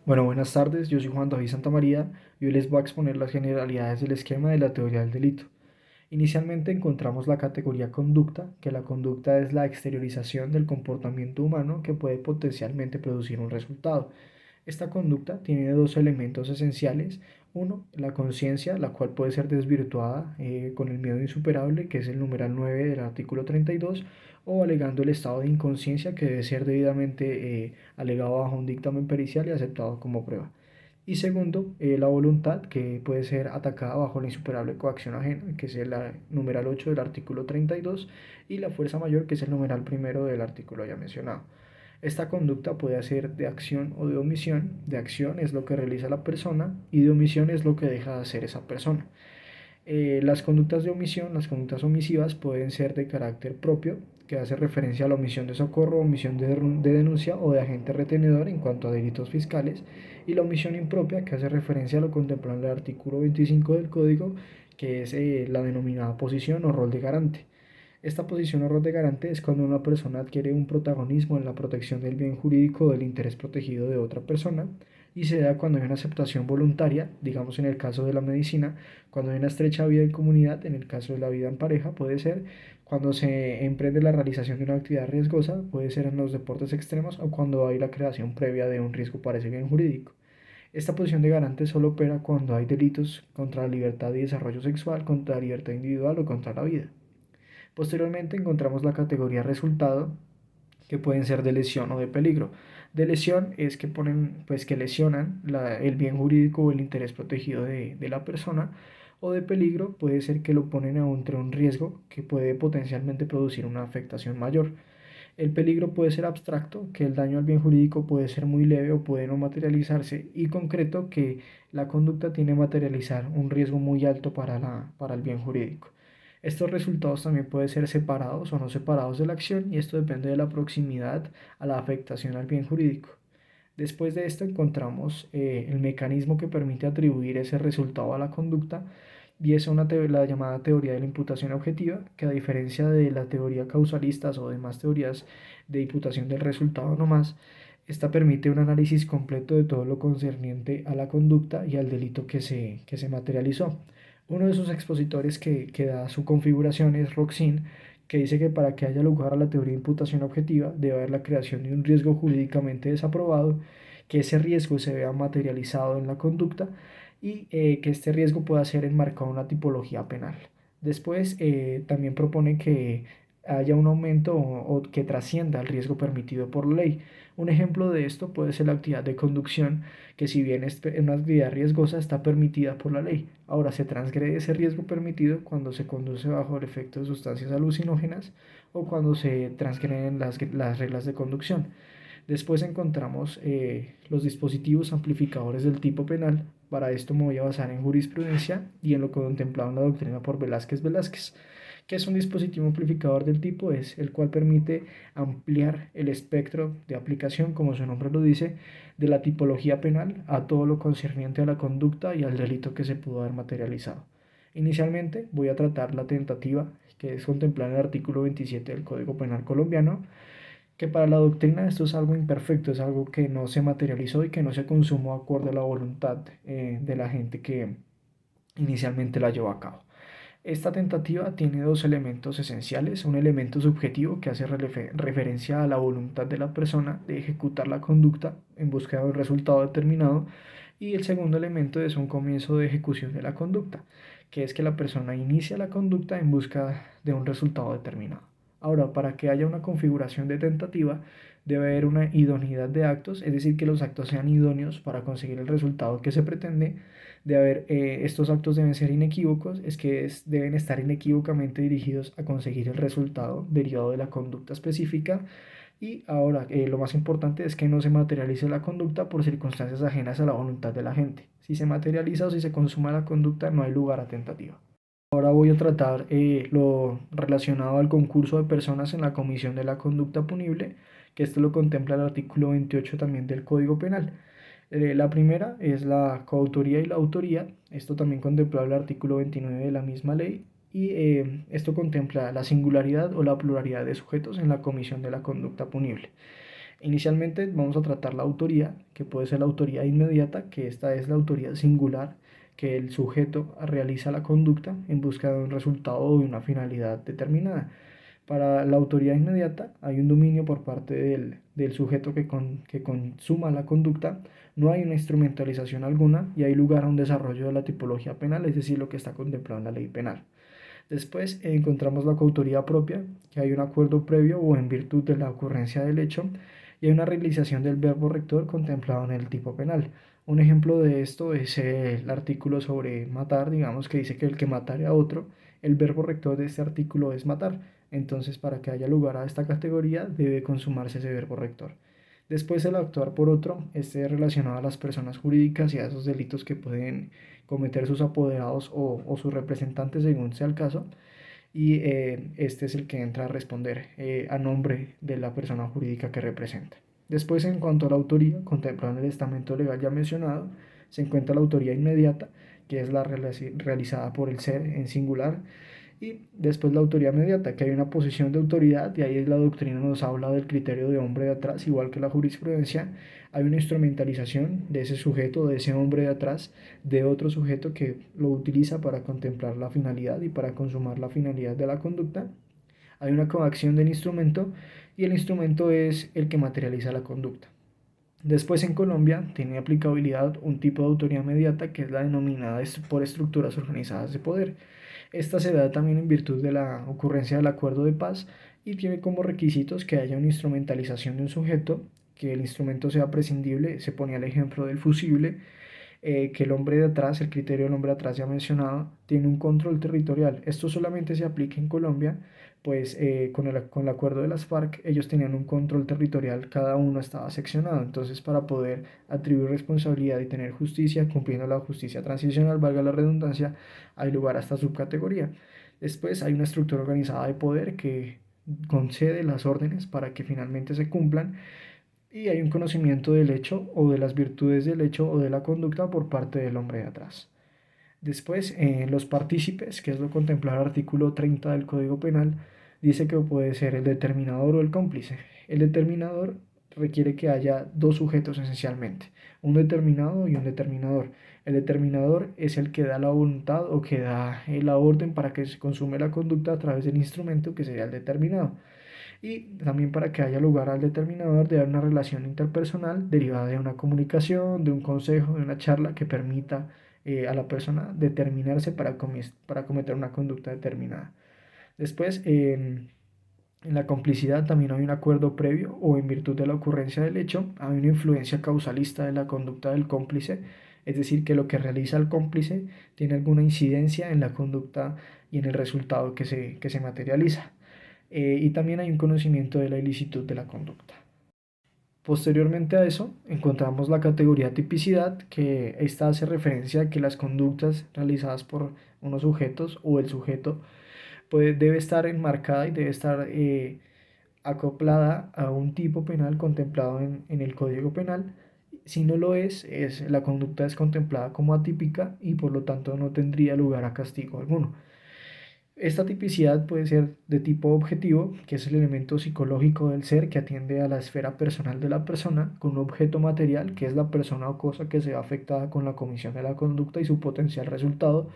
Bueno, buenas tardes, yo soy Juan David Santamaría y hoy les voy a exponer las generalidades del esquema de la teoría del delito. Inicialmente encontramos la categoría conducta, que la conducta es la exteriorización del comportamiento humano que puede potencialmente producir un resultado. Esta conducta tiene dos elementos esenciales. Uno, la conciencia, la cual puede ser desvirtuada con el miedo insuperable, que es el numeral 9 del artículo 32, o alegando el estado de inconsciencia que debe ser debidamente alegado bajo un dictamen pericial y aceptado como prueba. Y segundo, la voluntad, que puede ser atacada bajo la insuperable coacción ajena, que es el numeral 8 del artículo 32, y la fuerza mayor, que es el numeral primero del artículo ya mencionado. Esta conducta puede ser de acción o de omisión. De acción es lo que realiza la persona y de omisión es lo que deja de hacer esa persona. Las conductas de omisión, las conductas omisivas pueden ser de carácter propio, que hace referencia a la omisión de socorro, omisión de denuncia o de agente retenedor en cuanto a delitos fiscales, y la omisión impropia, que hace referencia a lo contemplado en el artículo 25 del Código, que es la denominada posición o rol de garante. Esta posición o rol de garante es cuando una persona adquiere un protagonismo en la protección del bien jurídico o del interés protegido de otra persona, y se da cuando hay una aceptación voluntaria, digamos en el caso de la medicina, cuando hay una estrecha vida en comunidad, en el caso de la vida en pareja puede ser, cuando se emprende la realización de una actividad riesgosa, puede ser en los deportes extremos o cuando hay la creación previa de un riesgo para ese bien jurídico. Esta posición de garante solo opera cuando hay delitos contra la libertad y desarrollo sexual, contra la libertad individual o contra la vida. Posteriormente encontramos la categoría resultado, que pueden ser de lesión o de peligro. De lesión es que ponen, pues que lesionan el bien jurídico o el interés protegido de la persona, o de peligro puede ser que lo ponen entre un riesgo que puede potencialmente producir una afectación mayor. El peligro puede ser abstracto, que el daño al bien jurídico puede ser muy leve o puede no materializarse, y concreto, que la conducta tiene a materializar un riesgo muy alto para el bien jurídico. Estos resultados también pueden ser separados o no separados de la acción y esto depende de la proximidad a la afectación al bien jurídico. Después de esto encontramos el mecanismo que permite atribuir ese resultado a la conducta y es la llamada teoría de la imputación objetiva, que a diferencia de la teoría causalista o demás teorías de imputación del resultado nomás, esta permite un análisis completo de todo lo concerniente a la conducta y al delito que se materializó. Uno de sus expositores que da su configuración es Roxin, que dice que para que haya lugar a la teoría de imputación objetiva debe haber la creación de un riesgo jurídicamente desaprobado, que ese riesgo se vea materializado en la conducta y que este riesgo pueda ser enmarcado en una tipología penal. Después también propone que haya un aumento o que trascienda el riesgo permitido por ley. Un ejemplo de esto puede ser la actividad de conducción, que si bien es una actividad riesgosa está permitida por la ley. Ahora se transgrede ese riesgo permitido cuando se conduce bajo el efecto de sustancias alucinógenas o cuando se transgreden las reglas de conducción. Después encontramos los dispositivos amplificadores del tipo penal. Para esto me voy a basar en jurisprudencia y en lo que contemplado en la doctrina por Velázquez Velázquez. ¿Qué es un dispositivo amplificador del tipo? Es el cual permite ampliar el espectro de aplicación, como su nombre lo dice, de la tipología penal a todo lo concerniente a la conducta y al delito que se pudo haber materializado. Inicialmente voy a tratar la tentativa, que es contemplada en el artículo 27 del Código Penal colombiano, que para la doctrina esto es algo imperfecto, es algo que no se materializó y que no se consumó acorde a la voluntad de la gente que inicialmente la llevó a cabo. Esta tentativa tiene dos elementos esenciales, un elemento subjetivo que hace referencia a la voluntad de la persona de ejecutar la conducta en búsqueda de un resultado determinado, y el segundo elemento es un comienzo de ejecución de la conducta, que es que la persona inicia la conducta en busca de un resultado determinado. Ahora, para que haya una configuración de tentativa, debe haber una idoneidad de actos, es decir, que los actos sean idóneos para conseguir el resultado que se pretende. De haber, estos actos deben ser inequívocos, es que deben estar inequívocamente dirigidos a conseguir el resultado derivado de la conducta específica. Y ahora, lo más importante es que no se materialice la conducta por circunstancias ajenas a la voluntad de la gente. Si se materializa o si se consuma la conducta, no hay lugar a tentativa. Ahora voy a tratar lo relacionado al concurso de personas en la comisión de la conducta punible, que esto lo contempla el artículo 28 también del Código Penal. La primera es la coautoría y la autoría. Esto también contempla el artículo 29 de la misma ley. Y esto contempla la singularidad o la pluralidad de sujetos en la comisión de la conducta punible. Inicialmente vamos a tratar la autoría, que puede ser la autoría inmediata, que esta es la autoría singular, que el sujeto realiza la conducta en busca de un resultado o de una finalidad determinada. Para la autoría inmediata hay un dominio por parte del sujeto que consuma la conducta, no hay una instrumentalización alguna y hay lugar a un desarrollo de la tipología penal, es decir, lo que está contemplado en la ley penal. Después encontramos la coautoría propia, que hay un acuerdo previo o en virtud de la ocurrencia del hecho, y hay una realización del verbo rector contemplado en el tipo penal. Un ejemplo de esto es el artículo sobre matar, digamos que dice que el que matare a otro, el verbo rector de este artículo es matar. Entonces, para que haya lugar a esta categoría, debe consumarse ese verbo rector. Después, el actuar por otro, este es relacionado a las personas jurídicas y a esos delitos que pueden cometer sus apoderados o sus representantes según sea el caso, y este es el que entra a responder a nombre de la persona jurídica que representa. Después, en cuanto a la autoría, contemplando el estamento legal ya mencionado, se encuentra la autoría inmediata, que es la realizada por el ser en singular, y después la autoría inmediata, que hay una posición de autoridad, y ahí la doctrina nos habla del criterio de hombre de atrás, igual que la jurisprudencia, hay una instrumentalización de ese sujeto, de ese hombre de atrás, de otro sujeto que lo utiliza para contemplar la finalidad y para consumar la finalidad de la conducta. Hay una coacción del instrumento y el instrumento es el que materializa la conducta. Después en Colombia tiene aplicabilidad un tipo de autoría inmediata que es la denominada por estructuras organizadas de poder. Esta se da también en virtud de la ocurrencia del acuerdo de paz y tiene como requisitos que haya una instrumentalización de un sujeto, que el instrumento sea prescindible, se ponía el ejemplo del fusible, que el hombre de atrás, el criterio del hombre de atrás ya mencionado, tiene un control territorial. Esto solamente se aplica en Colombia, pues con el acuerdo de las FARC ellos tenían un control territorial, cada uno estaba seccionado. Entonces, para poder atribuir responsabilidad y tener justicia, cumpliendo la justicia transicional, valga la redundancia, hay lugar a esta subcategoría. Después hay una estructura organizada de poder que concede las órdenes para que finalmente se cumplan y hay un conocimiento del hecho o de las virtudes del hecho o de la conducta por parte del hombre de atrás. Después, los partícipes, que es lo contemplado en el artículo 30 del Código Penal, dice que puede ser el determinador o el cómplice. El determinador requiere que haya dos sujetos esencialmente, un determinado y un determinador. El determinador es el que da la voluntad o que da la orden para que se consume la conducta a través del instrumento que sería el determinado. Y también para que haya lugar al determinador de una relación interpersonal derivada de una comunicación, de un consejo, de una charla que permita a la persona determinarse para cometer una conducta determinada. Después, en la complicidad también hay un acuerdo previo o en virtud de la ocurrencia del hecho, hay una influencia causalista de la conducta del cómplice, es decir, que lo que realiza el cómplice tiene alguna incidencia en la conducta y en el resultado que se materializa. Y también hay un conocimiento de la ilicitud de la conducta. Posteriormente a eso, encontramos la categoría tipicidad, que esta hace referencia a que las conductas realizadas por unos sujetos o el sujeto debe estar enmarcada y debe estar acoplada a un tipo penal contemplado en el Código Penal. Si no lo la conducta es contemplada como atípica y por lo tanto no tendría lugar a castigo alguno. Esta tipicidad puede ser de tipo objetivo, que es el elemento psicológico del ser que atiende a la esfera personal de la persona, con un objeto material, que es la persona o cosa que se ve afectada con la comisión de la conducta y su potencial resultado,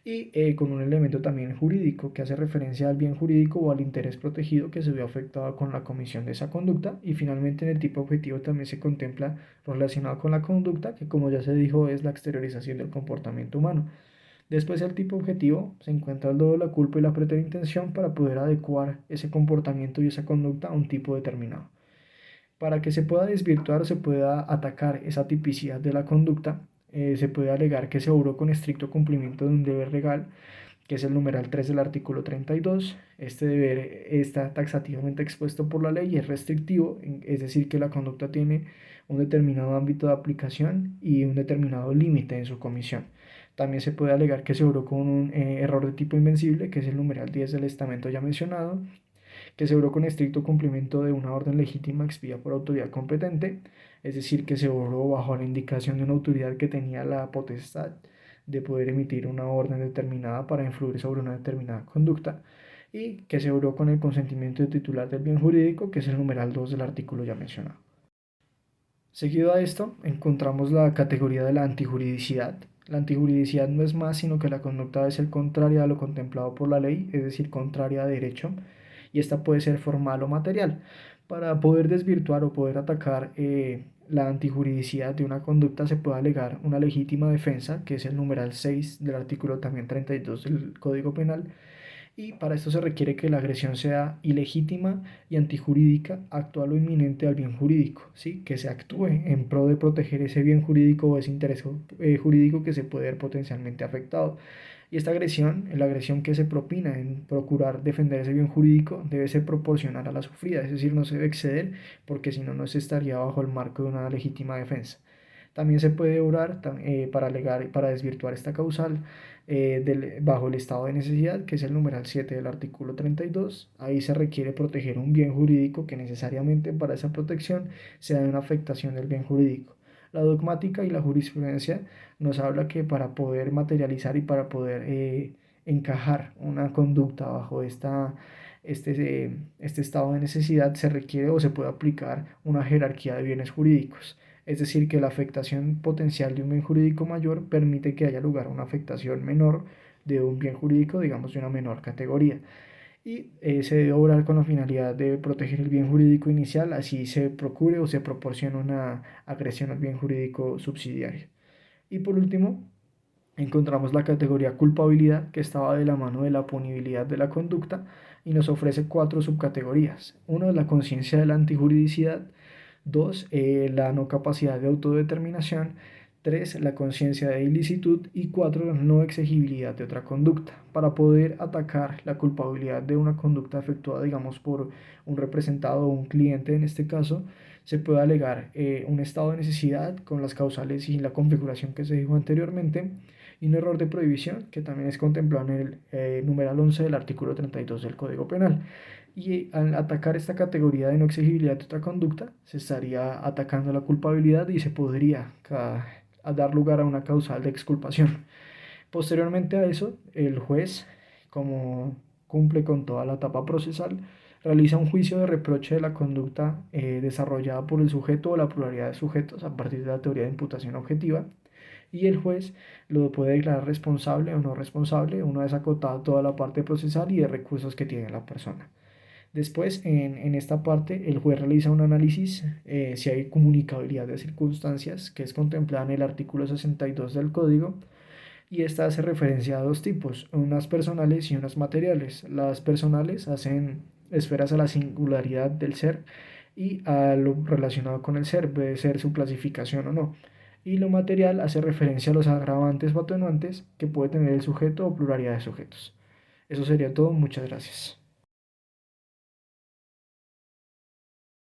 y con un elemento también jurídico, que hace referencia al bien jurídico o al interés protegido que se ve afectado con la comisión de esa conducta. Y finalmente en el tipo objetivo también se contempla lo relacionado con la conducta, que como ya se dijo es la exteriorización del comportamiento humano. Después del tipo objetivo se encuentra el dolo, la culpa y la preterintención para poder adecuar ese comportamiento y esa conducta a un tipo determinado. Para que se pueda desvirtuar o se pueda atacar esa tipicidad de la conducta, se puede alegar que se obró con estricto cumplimiento de un deber legal, que es el numeral 3 del artículo 32. Este deber está taxativamente expuesto por la ley y es restrictivo, es decir, que la conducta tiene un determinado ámbito de aplicación y un determinado límite en su comisión. También se puede alegar que se obró con un error de tipo invencible, que es el numeral 10 del estamento ya mencionado, que se obró con estricto cumplimiento de una orden legítima expedida por autoridad competente, es decir, que se obró bajo la indicación de una autoridad que tenía la potestad de poder emitir una orden determinada para influir sobre una determinada conducta. y que se obró con el consentimiento del titular del bien jurídico, que es el numeral 2 del artículo ya mencionado. Seguido a esto, encontramos la categoría de la antijuridicidad. La antijuridicidad no es más sino que la conducta debe ser contraria a lo contemplado por la ley, es decir, contraria a derecho, y esta puede ser formal o material. Para poder desvirtuar o poder atacar la antijuridicidad de una conducta se puede alegar una legítima defensa, que es el numeral 6 del artículo también 32 del Código Penal, y para esto se requiere que la agresión sea ilegítima y antijurídica, actual o inminente al bien jurídico, ¿sí? Que se actúe en pro de proteger ese bien jurídico o ese interés jurídico que se puede ver potencialmente afectado. Y esta agresión, la agresión que se propina en procurar defender ese bien jurídico, debe ser proporcional a la sufrida, es decir, no se debe exceder, porque si no, no se estaría bajo el marco de una legítima defensa. También se puede obrar para alegar, para desvirtuar esta causal bajo el estado de necesidad, que es el numeral 7 del artículo 32. Ahí se requiere proteger un bien jurídico que necesariamente para esa protección sea de una afectación del bien jurídico. La dogmática y la jurisprudencia nos habla que para poder materializar y para poder encajar una conducta bajo este estado de necesidad se requiere o se puede aplicar una jerarquía de bienes jurídicos. Es decir, que la afectación potencial de un bien jurídico mayor permite que haya lugar a una afectación menor de un bien jurídico, digamos, de una menor categoría. Y se debe obrar con la finalidad de proteger el bien jurídico inicial, así se procure o se proporcione una agresión al bien jurídico subsidiario. Y por último, encontramos la categoría culpabilidad, que estaba de la mano de la punibilidad de la conducta y nos ofrece cuatro subcategorías. Uno es la conciencia de la antijuridicidad. Dos, la no capacidad de autodeterminación. Tres, la conciencia de ilicitud. Y cuatro, la no exigibilidad de otra conducta. Para poder atacar la culpabilidad de una conducta efectuada, digamos, por un representado o un cliente en este caso, se puede alegar un estado de necesidad con las causales y la configuración que se dijo anteriormente, y un error de prohibición que también es contemplado en el numeral 11 del artículo 32 del Código Penal. Y al atacar esta categoría de no exigibilidad de otra conducta, se estaría atacando la culpabilidad y se podría dar lugar a una causal de exculpación. Posteriormente a eso, el juez, como cumple con toda la etapa procesal, realiza un juicio de reproche de la conducta desarrollada por el sujeto o la pluralidad de sujetos a partir de la teoría de imputación objetiva, y el juez lo puede declarar responsable o no responsable una vez acotada toda la parte procesal y de recursos que tiene la persona. Después, en esta parte, el juez realiza un análisis si hay comunicabilidad de circunstancias, que es contemplada en el artículo 62 del Código, y esta hace referencia a dos tipos, unas personales y unas materiales. Las personales hacen esferas a la singularidad del ser y a lo relacionado con el ser, puede ser su clasificación o no. Y lo material hace referencia a los agravantes o atenuantes que puede tener el sujeto o pluralidad de sujetos. Eso sería todo, muchas gracias.